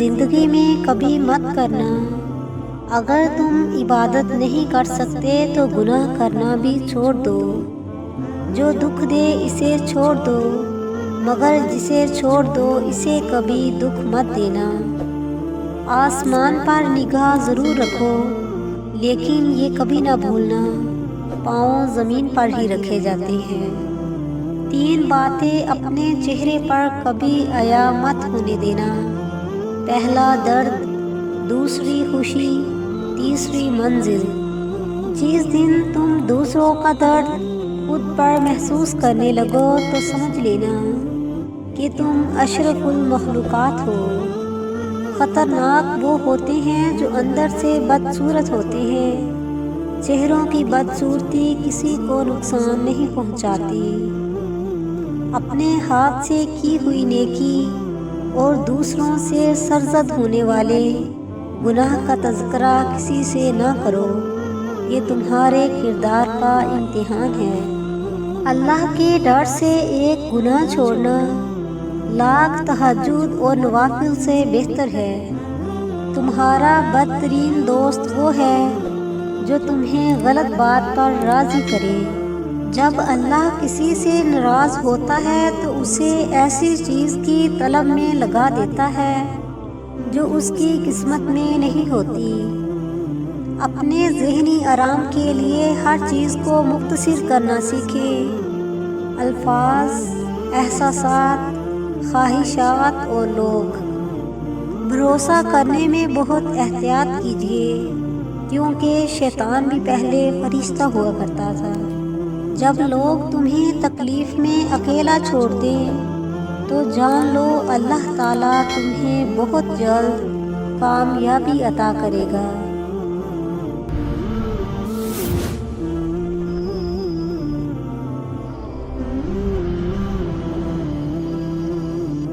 زندگی میں کبھی مت کرنا۔ اگر تم عبادت نہیں کر سکتے تو گناہ کرنا بھی چھوڑ دو۔ جو دکھ دے اسے چھوڑ دو، مگر جسے چھوڑ دو اسے کبھی دکھ مت دینا۔ آسمان پر نگاہ ضرور رکھو، لیکن یہ کبھی نہ بھولنا پاؤں زمین پر ہی رکھے جاتے ہیں۔ 3 باتیں اپنے چہرے پر کبھی عیاں مت ہونے دینا۔ پہلا درد، دوسری خوشی، تیسری منزل۔ جس دن تم دوسروں کا درد خود پر محسوس کرنے لگو تو سمجھ لینا کہ تم اشرف المخلوقات ہو۔ خطرناک وہ ہوتے ہیں جو اندر سے بدصورت ہوتے ہیں۔ چہروں کی بدصورتی کسی کو نقصان نہیں پہنچاتی۔ اپنے ہاتھ سے کی ہوئی نیکی اور دوسروں سے سرزد ہونے والے گناہ کا تذکرہ کسی سے نہ کرو، یہ تمہارے کردار کا امتحان ہے۔ اللہ کے ڈر سے ایک گناہ چھوڑنا لاکھ تہجد اور نوافل سے بہتر ہے۔ تمہارا بدترین دوست وہ ہے جو تمہیں غلط بات پر راضی کرے۔ جب اللہ کسی سے ناراض ہوتا ہے تو اسے ایسی چیز کی طلب میں لگا دیتا ہے جو اس کی قسمت میں نہیں ہوتی۔ اپنے ذہنی آرام کے لیے ہر چیز کو مختصر کرنا سیکھیں۔ الفاظ، احساسات، خواہشات اور لوگ۔ بھروسہ کرنے میں بہت احتیاط کیجیے، کیونکہ شیطان بھی پہلے فرشتہ ہوا کرتا تھا۔ جب لوگ تمہیں تکلیف میں اکیلا چھوڑ دیں تو جان لو اللہ تعالیٰ تمہیں بہت جلد کامیابی عطا کرے گا۔